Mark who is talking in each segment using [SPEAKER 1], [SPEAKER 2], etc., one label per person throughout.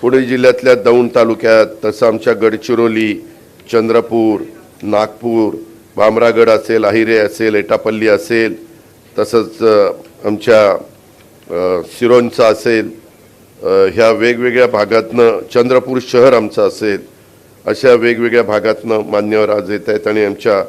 [SPEAKER 1] पुणे जिल्ह्यातल्या दौंड तालुक्यात, तसं आमच्या गडचिरोली, चंद्रपूर, नागपूर, भामरागड असेल, अहिरे असेल, एटापल्ली असेल, तसंच आमच्या सिरोंचा असेल, ह्या वेगवेगळ्या भागातनं चंद्रपूर शहर आमचं असेल, अशा वेगवेगळ्या भागातनं मान्यवर आज येत आहेत. आणि आमच्या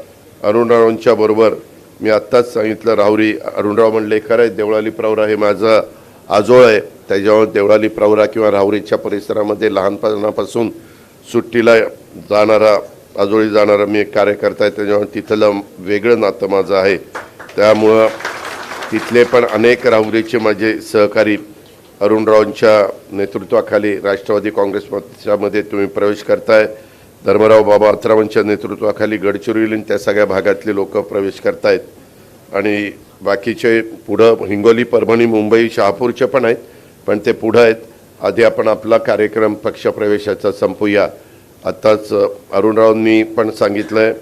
[SPEAKER 1] अरुणरावांच्या बरोबर मी आत्ताच सांगितलं, राहुरी अरुणराव म्हणले खरं आहे, देवळाली प्रवरा हे माझं आजोळ आहे. त्याच्यावर देवळाली प्रवरा किंवा राहुरीच्या परिसरामध्ये लहानपणापासून सुट्टीला जाणारा, आजोळी जाणारा मी एक कार्यकर्ता आहे. त्याच्यावर तिथलं वेगळं नातं माझं आहे. त्यामुळं तिथले पण अनेक राहुरीचे माझे सहकारी अरुणरावांच्या नेतृत्वाखाली राष्ट्रवादी काँग्रेस पक्षामध्ये तुम्ही प्रवेश करताय. धर्मराव बाबा अत्रावांच्या नेतृत्वाखाली गडचिरोली त्या सगळ्या भागातले लोक प्रवेश करतायत. आणि बाकीचे पुढं हिंगोली, परभणी, मुंबई, शहापूरचे पण आहेत, पण ते पुढं आहेत. आधी आपण आपला कार्यक्रम पक्षप्रवेशाचा संपूया. आत्ताच अरुणरावांनी पण सांगितलंय,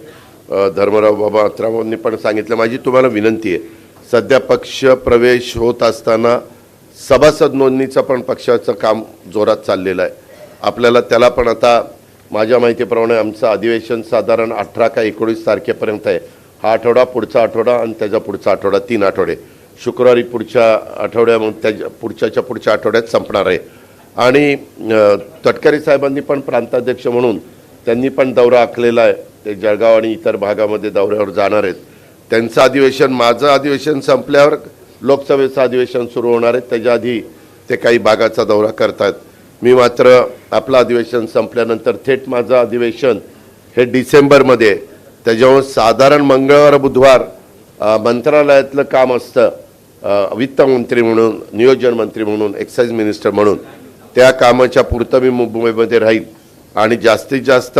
[SPEAKER 1] धर्मराव बाबा अत्रावांनी पण सांगितलं. माझी तुम्हाला विनंती आहे, सध्या पक्षप्रवेश होत असताना सभासद नोंदणीचं पण पक्षाचं काम जोरात चाललेलं आहे. आपल्याला त्याला पण आता माझ्या माहितीप्रमाणे आमचं अधिवेशन साधारण 18 का 19 तारखेपर्यंत आहे. हा आठवडा, पुढचा आठवडा आणि त्याचा पुढचा आठवडा, 3 आठवडे. शुक्रवारी पुढच्या आठवड्यामध्ये त्याच्या पुढच्या आठवड्यात संपणार आहे. आणि तटकरे साहेबांनी पण प्रांताध्यक्ष म्हणून त्यांनी पण दौरा आखलेला आहे. ते जळगाव आणि इतर भागामध्ये दौऱ्यावर जाणार आहेत. त्यांचं अधिवेशन, माझं अधिवेशन संपल्यावर लोकसभेचं अधिवेशन सुरू होणार आहे. त्याच्या आधी ते काही भागाचा दौरा करतात. मी मात्र आपलं अधिवेशन संपल्यानंतर थेट माझं अधिवेशन हे डिसेंबरमध्ये, त्याच्यावर साधारण मंगळवार बुधवार मंत्रालयातलं काम असतं, वित्तमंत्री म्हणून, नियोजन मंत्री म्हणून, एक्साईज मिनिस्टर म्हणून. त्या कामाच्या पुरतं मी मुंबईमध्ये राहील. आणि जास्तीत जास्त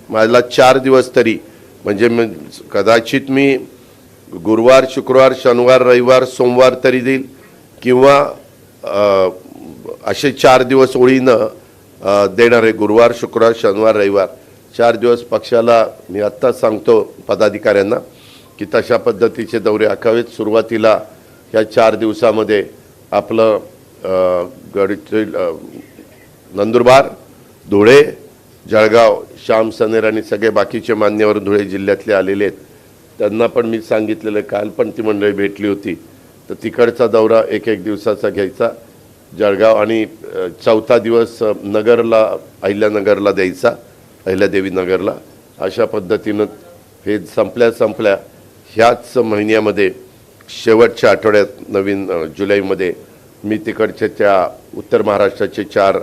[SPEAKER 1] मला 4 दिवस तरी, म्हणजे कदाचित मी गुरुवार, शुक्रवार, शनिवार, रविवार, सोमवार तरी देईल, किंवा असे 4 दिवस ओळीनं देणार आहे. गुरुवार, शुक्रवार, शनिवार, रविवार 4 दिवस पक्षाला मी आत्ताच सांगतो पदाधिकाऱ्यांना की तशा पद्धतीचे दौरे आखावेत. सुरुवातीला ह्या 4 दिवसामध्ये आपलं नंदुरबार, धुळे, जळगाव, श्याम सनेर आणि सगळे बाकीचे मान्यवर धुळे जिल्ह्यातले आलेले आहेत. त्यांना पण मी सांगितलेलं, काल पण ती मंडळी भेटली होती. तर तिकडचा दौरा एक दिवसाचा घ्यायचा जळगाव, आणि 4था दिवस नगरला, अहिल्यानगरला द्यायचा, अहिल्यादेवी नगरला. अशा पद्धतीनं हे संपल्या ह्याच महिन्यामध्ये शेवटच्या आठवड्यात नवीन जुलैमध्ये मी तिकडच्या त्या उत्तर महाराष्ट्राचे 4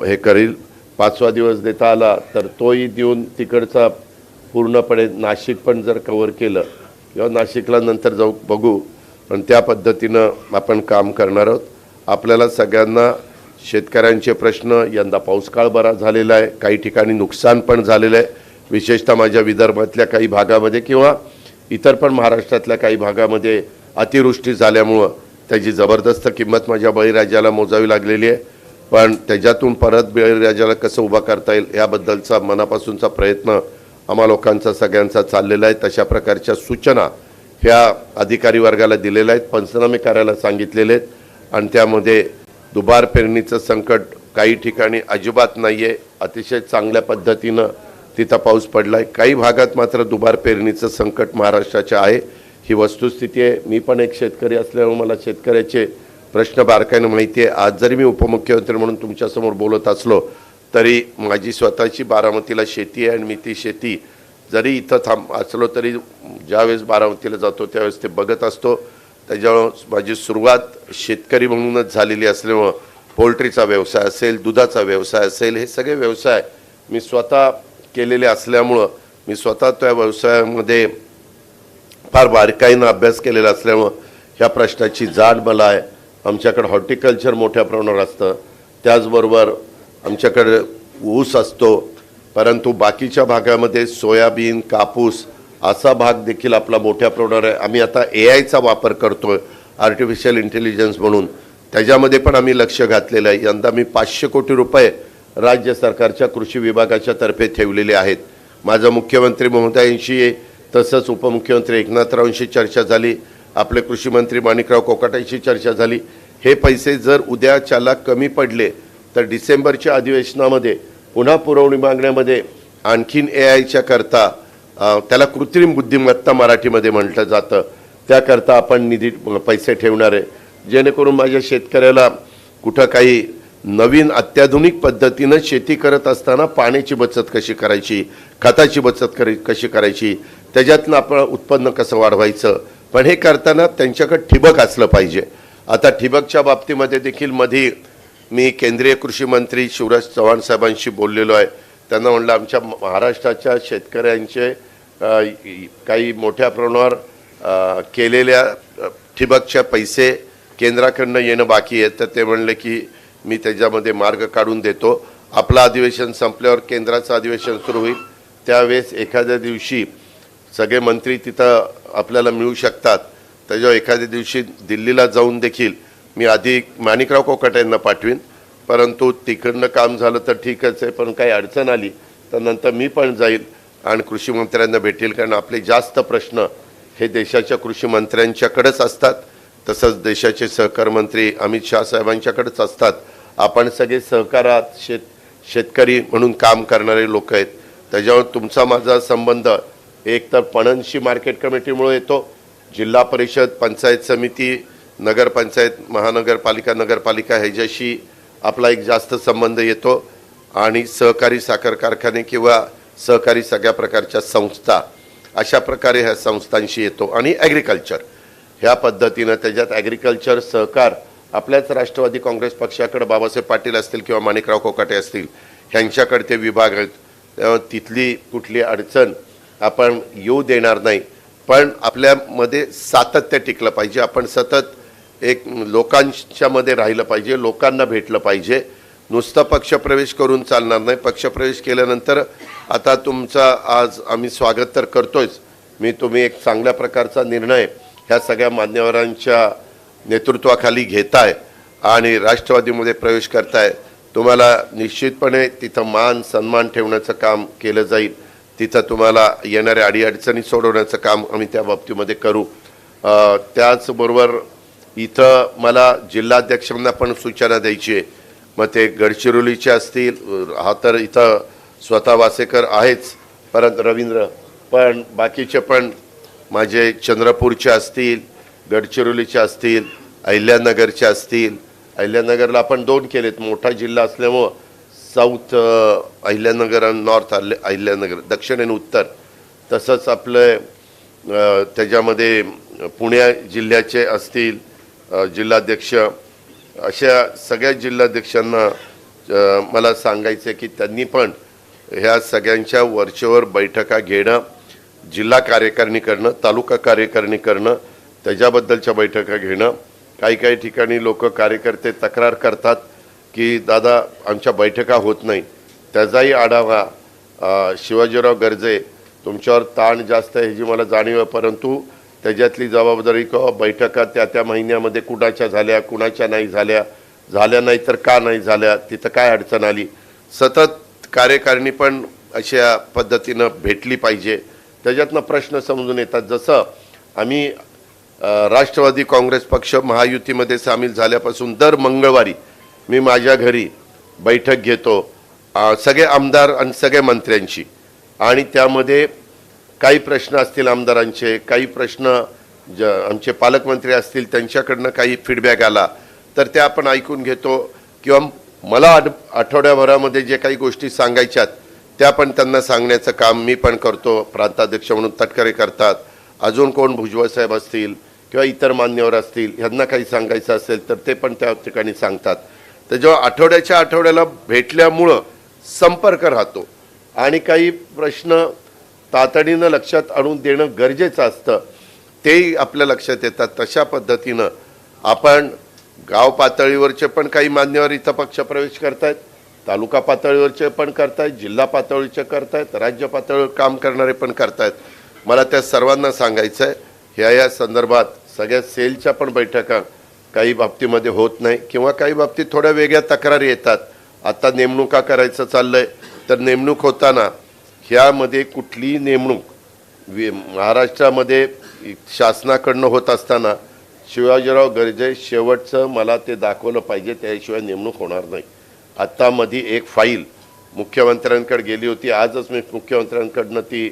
[SPEAKER 1] हे करील. 5वा दिवस देता आला तर तोही देऊन तिकडचा पूर्णपणे नाशिक पण जर कव्हर केलं, किंवा नाशिकला नंतर जाऊ बघू, पण त्या पद्धतीनं आपण काम करणार आहोत. आपल्याला सगळ्यांना शेतकऱ्यांचे प्रश्न, यंदा पाऊस काळ बरा झालेला आहे, काही ठिकाणी नुकसान पण झालेलं आहे, विशेषतः माझ्या विदर्भातल्या काही भागामध्ये किंवा इतर पण महाराष्ट्रातल्या काही भागामध्ये अतिवृष्टी झाल्यामुळं त्याची जबरदस्त किंमत माझ्या बळीराजाला मोजावी लागलेली आहे. पण त्याच्यातून परत बळीराजाला कसं उभा करता येईल याबद्दलचा मनापासूनचा प्रयत्न आम्हा लोकांचा सगळ्यांचा चाललेला आहे. तशा प्रकारच्या सूचना ह्या अधिकारी वर्गाला दिलेल्या आहेत, पंचनामे करायला सांगितलेले आहेत. आणि त्यामध्ये दुबार पेरणीचं संकट काही ठिकाणी अजिबात नाही आहे, अतिशय चांगल्या पद्धतीनं तिथं पाऊस पडला आहे. काही भागात मात्र दुबार पेरणीचं संकट महाराष्ट्राच्या आहे, ही वस्तुस्थिती आहे. मी पण एक शेतकरी असल्यामुळे मला शेतकऱ्याचे प्रश्न बारकाईनं माहिती आहे. आज जरी मी उपमुख्यमंत्री म्हणून तुमच्यासमोर बोलत असलो तरी माझी स्वतःची बारामतीला शेती आहे, आणि मी ती शेती जरी इथं असलो तरी ज्यावेळेस बारामतीला जातो त्यावेळेस ते बघत असतो. त्याच्यामुळं माझी सुरुवात शेतकरी म्हणूनच झालेली असल्यामुळं पोल्ट्रीचा व्यवसाय असेल, दुधाचा व्यवसाय असेल, हे सगळे व्यवसाय मी स्वतः केलेले असल्यामुळं, मी स्वतः त्या व्यवसायामध्ये फार बारकाईनं अभ्यास केलेला असल्यामुळं ह्या प्रश्नाची जाण मला आहे. आमच्याकडं हॉर्टिकल्चर मोठ्या प्रमाणावर असतं, त्याचबरोबर आमच्याकडे ऊस असतो, परंतु बाकीच्या भागामध्ये सोयाबीन, कापूस असा भाग देखील आपला मोठ्या प्रमाणावर आहे. आम्ही आता AIचा वापर करतोय, आर्टिफिशियल इंटेलिजन्स म्हणून, त्याच्यामध्ये पण आम्ही लक्ष घातलेलं आहे. यंदा मी 500 कोटी रुपये राज्य सरकारच्या कृषी विभागाच्या तर्फे ठेवलेले आहेत. माझं मुख्यमंत्री महोदयांशी तसंच उपमुख्यमंत्री एकनाथरावांशी चर्चा झाली, आपले कृषी मंत्री माणिकराव कोकाटेंशी चर्चा झाली. हे पैसे जर उद्याच्याला कमी पडले तर डिसेंबरच्या अधिवेशनामध्ये पुन्हा पुरवणी मागण्यामध्ये आणखीन AIच्या करता त्याला कृत्रिम बुद्धिमत्ता मराठीमध्ये म्हटलं जातं, त्याकरता आपण निधी पैसे ठेवणार आहे, जेणेकरून माझ्या शेतकऱ्याला कुठं काही नवीन अत्याधुनिक पद्धतीनं शेती करत असताना पाण्याची बचत कशी करायची, खताची बचत कशी करायची, त्याच्यातनं आपण उत्पन्न कसं वाढवायचं, पण हे करताना त्यांच्याकडे ठिबक असलं पाहिजे. आता ठिबकच्या बाबतीमध्ये देखील मध्ये मी केंद्रीय कृषी मंत्री शिवराज चव्हाण साहेबांशी बोललेलो आहे. त्यांना म्हणलं आमच्या महाराष्ट्राच्या शेतकऱ्यांचे काही मोठ्या प्रमाणावर केलेल्या ठिबकच्या पैसे केंद्राकडनं येणं बाकी आहे, तर ते म्हणले की मी त्याच्यामध्ये मार्ग काढून देतो. आपलं अधिवेशन संपल्यावर केंद्राचं अधिवेशन सुरू होईल, त्यावेळेस एखाद्या दिवशी सगळे मंत्री तिथं आपल्याला मिळू शकतात. त्याच्यावर एखाद्या दिवशी दिल्लीला जाऊन देखील मी आधी माणिकराव कोकाटे यांना पाठवीन, परंतु तिकडनं काम झालं तर ठीकच आहे, पण काही अडचण आली तर नंतर मी पण जाईल आणि कृषी मंत्र्यांना भेटेल. कारण आपले जास्त प्रश्न हे देशाच्या कृषी मंत्र्यांच्याकडेच असतात, तसंच देशाचे सहकार मंत्री अमित शाह साहेबांच्याकडेच असतात. आपण सगळे सहकारात शेतकरी म्हणून काम करणारे लोक आहेत. त्याच्यावर तुमचा माझा संबंध एक तर पणनशी मार्केट कमिटीमुळे येतो, जिल्हा परिषद, पंचायत समिती, नगरपंचायत, महानगरपालिका, नगरपालिका ह्याच्याशी आपला एक जास्त संबंध येतो, आणि सहकारी साखर कारखाने किंवा सहकारी सगळ्या प्रकारच्या संस्था अशा प्रकारे ह्या संस्थांशी येतो. आणि ॲग्रिकल्चर ह्या पद्धतीनं त्याच्यात ॲग्रिकल्चर सहकार आपल्याच राष्ट्रवादी काँग्रेस पक्षाकडे बाबासाहेब पाटील असतील किंवा माणिकराव कोकाटे असतील ह्यांच्याकडे ते विभाग आहेत. तिथली कुठली अडचण आपण येऊ देणार नाही, पण आपल्यामध्ये सातत्य टिकलं पाहिजे. आपण सतत एक लोकांच्यामध्ये राहिलं पाहिजे, लोकांना भेटलं पाहिजे. नुसतं पक्षप्रवेश करून चालणार नाही. पक्षप्रवेश केल्यानंतर आता तुमचा आज आम्ही स्वागत तर करतोयच, तुम्ही एक चांगल्या प्रकारचा निर्णय ह्या सगळ्या मान्यवरांच्या नेतृत्वाखाली घेताय आणि राष्ट्रवादीमध्ये प्रवेश करताय. तुम्हाला निश्चितपणे तिथं मान सन्मान ठेवण्याचं काम केलं जाईल. तिथं तुम्हाला येणाऱ्या अडीअडचणी सोडवण्याचं काम आम्ही त्या बाबतीमध्ये करू. त्याचबरोबर इथं मला जिल्हाध्यक्षांना पण सूचना द्यायची आहे. मग ते गडचिरोलीचे असतील, हा तर इथं स्वतः वासेकर आहेच, परत रवींद्र, पण बाकीचे पण माझे चंद्रपूरचे असतील, गडचिरोलीचे असतील, अहिल्यानगरचे असतील. अहिल्यानगरला आपण 2 केलेत, मोठा जिल्हा असल्यामुळं साऊथ अहिल्यानगर आणि नॉर्थ अहिल्यानगर, दक्षिण आणि उत्तर. तसंच आपलं त्याच्यामध्ये पुणे जिल्ह्याचे असतील जिल्हाध्यक्ष, अशा सगळ्या जिल्हाध्यक्षांना मला सांगायचं की त्यांनी पण ह्या सगळ्यांच्या वरचेवर बैठका घेणं, जिल्हा कार्यकारिणी करणं, तालुका कार्यकारिणी करणं, त्याच्याबद्दलच्या बैठका घेणं. काही ठिकाणी लोक कार्यकर्ते तक्रार करतात की दादा आमच्या बैठका होत नाही. त्याचाही आढावा शिवाजीराव गर्जे, तुमच्यावर ताण जास्त आहे ह्याची मला जाणीव आहे, परंतु त्याच्यातली जबाबदारी किंवा बैठका त्या महिन्यामध्ये कुणाच्या झाल्या, कुणाच्या नाही झाल्या, झाल्या नाही तर का नाही झाल्या, तिथं काय अडचण आली, सतत कार्यकारिणी पण अशा पद्धतीनं भेटली पाहिजे. त्याच्यातनं प्रश्न समजून येतात. जसं आम्ही राष्ट्रवादी काँग्रेस पक्ष महायुतीमध्ये सामील झाल्यापासून दर मंगळवारी मी माझ्या घरी बैठक घेतो सगळे आमदार आणि सगळ्या मंत्र्यांची, आणि त्यामध्ये काही प्रश्न असतील आमदारांचे, काही प्रश्न आमचे पालकमंत्री असतील त्यांच्याकडनं काही फीडबॅक आला तर त्या आपण ऐकून घेतो, किंवा मला आठवड्याभरामध्ये जे काही गोष्टी सांगायच्यात त्या पण त्यांना सांगण्याचं काम मी पण करतो. प्रांताध्यक्ष म्हणून तटकरे करतात, अजून कोण भुजबळ साहेब असतील किंवा इतर मान्यवर असतील, ह्यांना काही सांगायचं असेल तर ते पण त्या ठिकाणी सांगतात. तर जेव्हा आठवड्याला भेटल्यामुळं संपर्क राहतो आणि काही प्रश्न तातडीनं लक्षात आणून देणं गरजेचं असतं, तेही आपल्या लक्षात येतात. तशा पद्धतीनं आपण गाव पातळीवरचे पण काही मान्यवर इथं पक्षप्रवेश करतायत, तालुका पातळीवरचे पण करतायत, जिल्हा पातळीचे करतायत, राज्य पातळीवर काम करणारे पण करतायत. मला त्या सर्वांना सांगायचं आहे, या संदर्भात सगळ्या सेलच्या पण बैठका काही बाबतीमध्ये होत नाही, किंवा काही बाबतीत थोड्या वेगळ्या तक्रारी येतात. आता नेमणुका करायचं चाललंय, तर नेमणूक होताना ह्यामध्ये कुठलीही नेमणूक महाराष्ट्रामध्ये शासनाकडनं होत असताना शिवाजीराव गर्जे शेवटचं मला ते दाखवलं पाहिजे, त्याशिवाय नेमणूक होणार नाही. आत्ता मध्ये एक फाईल मुख्यमंत्र्यांकडे गेली होती. आजच मी मुख्यमंत्र्यांकडनं ती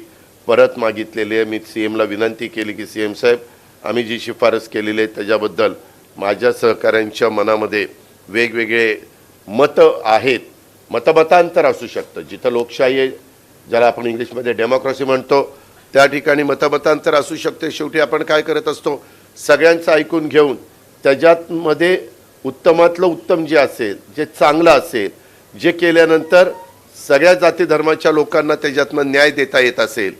[SPEAKER 1] परत मागितलेली आहे. मी CMला विनंती केली की CM साहेब, आम्ही जी शिफारस केलेली आहे त्याच्याबद्दल माझ्या सहकाऱ्यांच्या मनामध्ये वेगवेगळे मतं आहेत. मतमतांतर असू शकतं. जिथं लोकशाही आहे, ज्याला आपण इंग्लिशमध्ये डेमोक्रेसी म्हणतो, त्या ठिकाणी मतमतांतर असू शकते. शेवटी आपण काय करत असतो, सगळ्यांचं ऐकून घेऊन त्याच्यामध्ये उत्तमातलं उत्तम जे असेल, जे चांगलं असेल, जे केल्यानंतर सगळ्या जाती धर्माच्या लोकांना त्याच्यातनं न्याय देता येत असेल,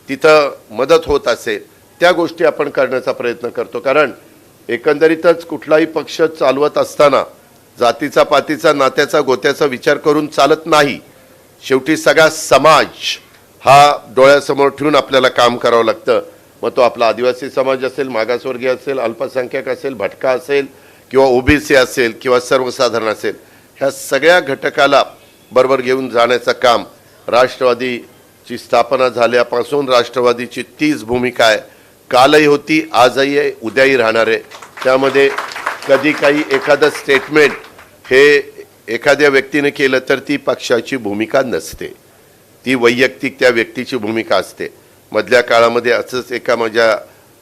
[SPEAKER 1] तिथं मदत होत असेल, त्या गोष्टी आपण करण्याचा प्रयत्न करतो. कारण एकंदरीतच कुठलाही पक्ष चालवत असताना जातीचा पातीचा नात्याचा गोत्याचा विचार करून चालत नाही. शेवटी सगळा समाज हा डोळ्यासमोर ठेवून आपल्याला काम करावं लागतं. मग तो आपला आदिवासी समाज असेल, मागासवर्गीय असेल, अल्पसंख्याक असेल, भटका असेल किंवा OBC असेल किंवा सर्वसाधारण असेल, ह्या सगळ्या घटकाला बरोबर घेऊन जाण्याचं काम राष्ट्रवादीची स्थापना झाल्यापासून राष्ट्रवादीची तीच भूमिका आहे. कालही होती, आजही आहे, उद्याही राहणार आहे. त्यामध्ये कधी काही एखादं स्टेटमेंट हे एखाद्या व्यक्तीने केलं तर ती पक्षाची भूमिका नसते, ती वैयक्तिक त्या व्यक्तीची भूमिका असते. मधल्या काळामध्ये असंच एका माझ्या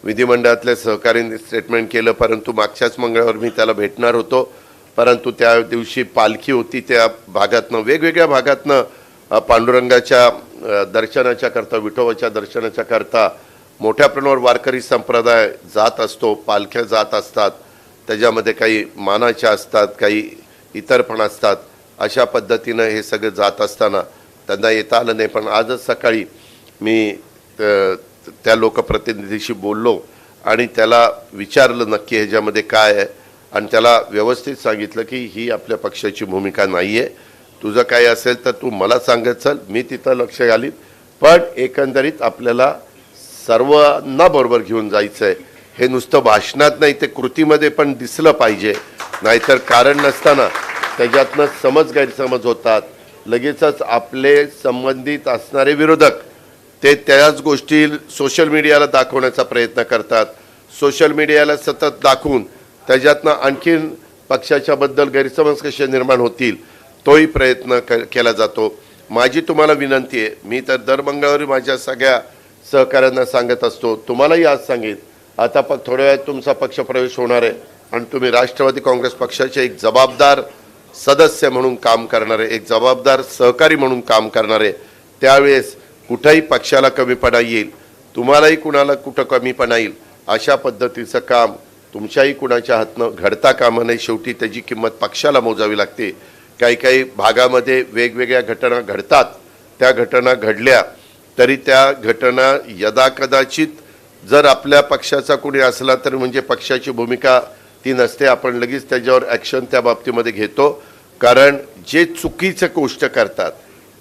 [SPEAKER 1] विधिमंडळातल्या सहकाऱ्यांनी स्टेटमेंट केलं, परंतु मागच्याच मंगळवार मी त्याला भेटणार होतो. परंतु त्या दिवशी पालखी होती, त्या भागातनं वेगवेगळ्या भागातनं पांडुरंगाच्या दर्शनाच्या करता, विठोबाच्या दर्शनाच्या करता मोठ्या प्रमाणावर वारकरी संप्रदाय जात असतो, पालख्या जात असतात. त्याच्यामध्ये काही मानाच्या असतात, काही इतर पण असतात. अशा पद्धतीनं हे सगळं जात असताना त्यांना येता आलं नाही. पण आजच सकाळी मी त्या लोकप्रतिनिधीशी बोललो आणि त्याला विचारलं नक्की ह्याच्यामध्ये काय आहे, आणि त्याला व्यवस्थित सांगितलं की ही आपल्या पक्षाची भूमिका नाही आहे. तुझं काय असेल तर तू मला सांगत चल, मी तिथं लक्ष घालीन. पण एकंदरीत आपल्याला सर्वांना बरोबर घेऊन जायचं आहे. हे नुसतं भाषणात नाही, ते कृतीमध्ये पण दिसलं पाहिजे. नाहीतर कारण नसताना त्याच्यातनं समज गैरसमज होतात. लगेचच आपले संबंधित असणारे विरोधक ते त्याच गोष्टी सोशल मीडियाला दाखवण्याचा प्रयत्न करतात. सोशल मीडियाला सतत दाखवून त्याच्यातनं आणखीन पक्षाच्या बद्दल गैरसमज कसे निर्माण होतील तोही प्रयत्न केला जातो. माझी तुम्हाला विनंती आहे, मी तर दर मंगळवारी माझ्या सगळ्या सहकाऱ्यांना सांगत असतो, तुम्हालाही आज सांगेन, आता थोड्या वेळात तुमचा पक्षप्रवेश होणार आहे आणि तुम्ही राष्ट्रवादी काँग्रेस पक्षाचे एक जबाबदार सदस्य म्हणून काम करणारे, एक जबाबदार सहकारी म्हणून काम करणारे. त्यावेळेस कुठेही पक्षाला कमीपणा येईल, तुम्हालाही कुणाला कुठं कमीपणा येईल, अशा पद्धतीचं काम तुमच्याही कुणाच्या हातनं घडता कामा नये. शेवटी त्याची किंमत पक्षाला मोजावी लागते. काही काही भागामध्ये वेगवेगळ्या घटना घडतात. त्या घटना घडल्या तरी त्या घटना यदाकदाचित जर आपल्या पक्षाचा कोणी असला तर म्हणजे पक्षाची भूमिका ती नसते. आपण लगेच त्याच्यावर ॲक्शन त्या बाबतीमध्ये घेतो. कारण जे चुकीचं गोष्ट करतात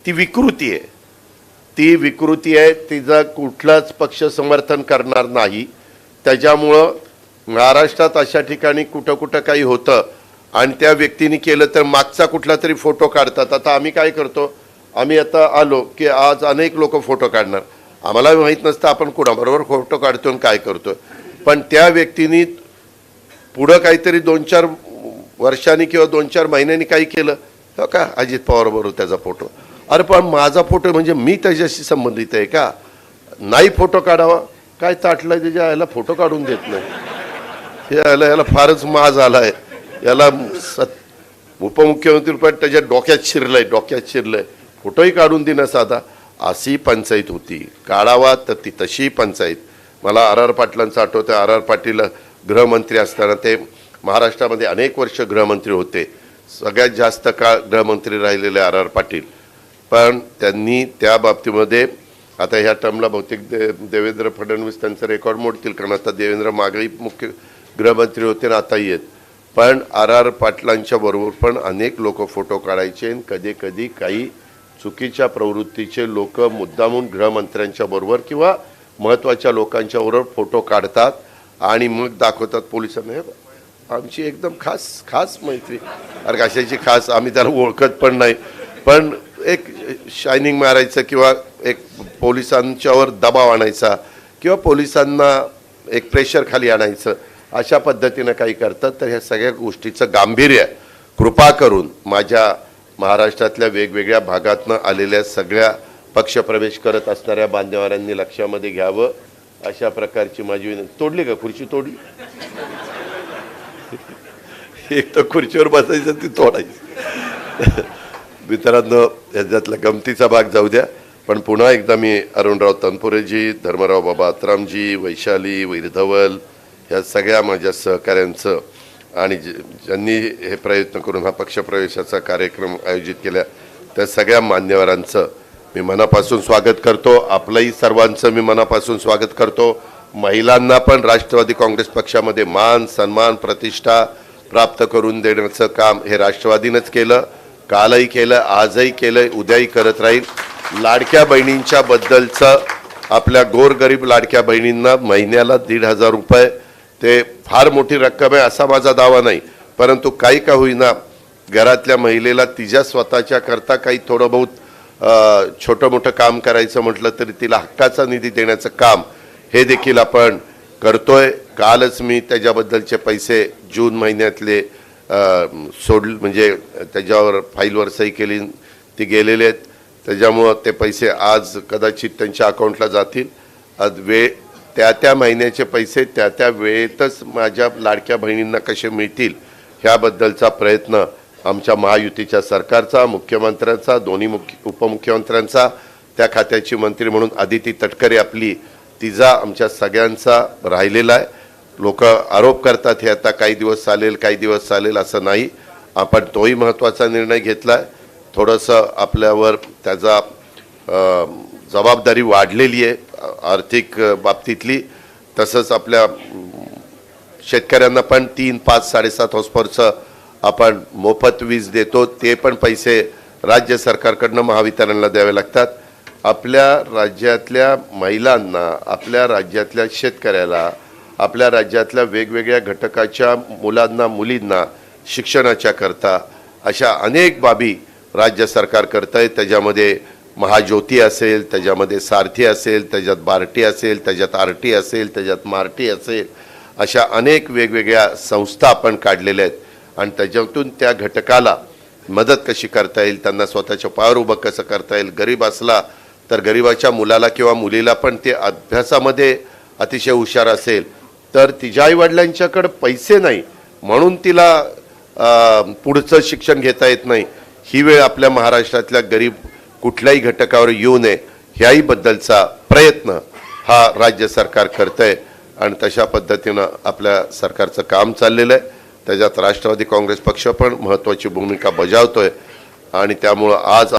[SPEAKER 1] ती विकृती आहे, ती विकृती आहे, तिचं कुठलाच पक्ष समर्थन करणार नाही. त्याच्यामुळं महाराष्ट्रात अशा ठिकाणी कुठं कुठं काही होतं आणि त्या व्यक्तीने केलं तर मागचा कुठला तरी फोटो काढतात. आता आम्ही काय करतो, आम्ही आता आलो की आज अनेक लोक फोटो काढणार, आम्हाला माहीत नसतं आपण कुणाबरोबर फोटो काढतो आणि काय करतो. पण त्या व्यक्तीने पुढं काहीतरी 2-4 वर्षांनी किंवा 2-4 महिन्यांनी काही केलं, हो का अजित पवारबरोबर त्याचा फोटो. अरे पण माझा फोटो म्हणजे मी त्याच्याशी संबंधित आहे का? नाही फोटो काढावा, काय ताटलं त्याच्या याला फोटो काढून देत नाही. हे याला फारच माज आला आहे. याला उपमुख्यमंत्री पण त्याच्या डोक्यात शिरलंय, फोटोही काढून देणं साधा. अशी पंचायत होती, काढावा तर ती तशी पंचायत. मला RR पाटलांचं आठवतं. RR पाटील गृहमंत्री असताना ते महाराष्ट्रामध्ये अनेक वर्ष गृहमंत्री होते. सगळ्यात जास्त काळ गृहमंत्री राहिलेले RR पाटील. पण त्यांनी त्या बाबतीमध्ये आता ह्या टर्मला बहुतेक देवेंद्र फडणवीस त्यांचं रेकॉर्ड मोडतील, कारण आता देवेंद्र मागही मुख्य गृहमंत्री होते ना आताही आहेत. पण RR पाटलांच्या बरोबर पण अनेक लोक फोटो काढायचे. कधी कधी काही चुकीच्या प्रवृत्तीचे लोक मुद्दामून गृहमंत्र्यांच्या बरोबर किंवा महत्त्वाच्या लोकांच्या बरोबर फोटो काढतात आणि मग दाखवतात पोलिसांना, आमची एकदम खास मैत्री. अरे कशाची खास, आम्ही त्याला ओळखत पण नाही. पण एक शायनिंग मारायचं किंवा एक पोलिसांच्यावर दबाव आणायचा किंवा पोलिसांना एक प्रेशर खाली आणायचं, अशा पद्धतीनं काही करतात. तर ह्या सगळ्या गोष्टीचं गांभीर्य कृपा करून माझ्या महाराष्ट्रातल्या वेगवेगळ्या भागातनं आलेल्या सगळ्या पक्षप्रवेश करत असणाऱ्या बांधवारांनी लक्षामध्ये घ्यावं, अशा प्रकारची माझी विनंती. तोडली का खुर्ची? तोडली. एक तर खुर्चीवर बसायचं, ती तोडायची. मित्रांनो, याच्यातला गमतीचा भाग जाऊ द्या, पण पुन्हा एकदा मी अरुणराव तनपुरेजी, धर्मराव बाबा आत्रामजी, वैशाली वैरधवल ह्या सगळ्या माझ्या सहकाऱ्यांचं आणि ज्यांनी हे प्रयत्न करून हा पक्षप्रवेशाचा कार्यक्रम आयोजित केला त्या सगळ्या मान्यवरांचं मी मनापासून स्वागत करतो. आपलंही सर्वांचं मी मनापासून स्वागत करतो. महिलांना पण राष्ट्रवादी काँग्रेस पक्षामध्ये मान सन्मान प्रतिष्ठा प्राप्त करून देण्याचं काम हे राष्ट्रवादीनंच केलं, कालही केलं, आजही केलं, उद्याही करत राहील. लाडक्या बहिणींच्या बद्दलचं आपल्या गोरगरीब लाडक्या बहिणींना महिन्याला 1,500 रुपये ते फार मोठी रक्कम आहे असा माझा दावा नाही, परंतु काही का होईना घरातल्या महिलेला तिच्या स्वतःच्या करता काही थोडं बहुत छोटं मोठं काम करायचं म्हटलं तरी तिला हक्काचा निधी देण्याचं काम हे देखील आपण करतोय. कालच मी त्याच्याबद्दलचे पैसे जून महिन्यातले म्हणजे त्याच्यावर फाईलवर सही केली, ती गेलेले आहेत. त्याच्यामुळं ते पैसे आज कदाचित त्यांच्या अकाउंटला जातील. आज त्या महिन्याचे पैसे त्या वेळेतच माझ्या लाडक्या बहिणींना कसे मिळतील ह्याबद्दलचा प्रयत्न आमच्या महायुतीच्या सरकारचा, मुख्यमंत्र्यांचा, दोन्ही उपमुख्यमंत्र्यांचा, त्या खात्याची मंत्री म्हणून आदिती तटकरे आपली, तिचा, आमच्या सगळ्यांचा राहिलेला आहे. लोक आरोप करतात हे आता काही दिवस चालेल काही दिवस चालेल, असं नाही. आपण तोही महत्त्वाचा निर्णय घेतला आहे. थोडंसं आपल्यावर त्याचा जबाबदारी वाढलेली आहे आर्थिक बाबतीतली. तसंच आपल्या शेतकऱ्यांना पण 3, 5, 7.5 हॉर्सपॉवरचं आपण मोफत वीज देतो, ते पण पैसे राज्य सरकारकडनं महावितरणला द्यावे लागतात. आपल्या राज्यातल्या महिलांना, आपल्या राज्यातल्या शेतकऱ्याला, आपल्या राज्यातल्या वेगवेगळ्या घटकाच्या मुलांना मुलींना शिक्षणाच्या करता अशा अनेक बाबी राज्य सरकार करत आहे. त्याच्यामध्ये महाज्योती असेल, त्याच्यामध्ये सारथी असेल, त्याच्यात बार्टी असेल, त्याच्यात आरटी असेल, त्याच्यात मार्टी असेल, अशा अनेक वेगवेगळ्या संस्था आपण काढलेल्या आहेत. आणि त्याच्यातून त्या घटकाला मदत कशी करता येईल, त्यांना स्वतःच्या पायावर उभं कसं करता येईल. गरीब असला तर गरीबाच्या मुलाला किंवा मुलीला पण ते अभ्यासामध्ये अतिशय हुशार असेल तर तिच्या आईवडिलांच्याकडे पैसे नाही म्हणून तिला पुढचं शिक्षण घेता येत नाही, ही वेळ आपल्या महाराष्ट्रातल्या गरीब कुठल्याही घटकावर येऊ नये ह्याही बद्दलचा प्रयत्न हा राज्य सरकार करतंय. आणि तशा पद्धतीनं आपल्या सरकारचं काम चाललेलं आहे. त्याच्यात राष्ट्रवादी काँग्रेस पक्ष पण महत्त्वाची भूमिका बजावतोय. आणि त्यामुळं आज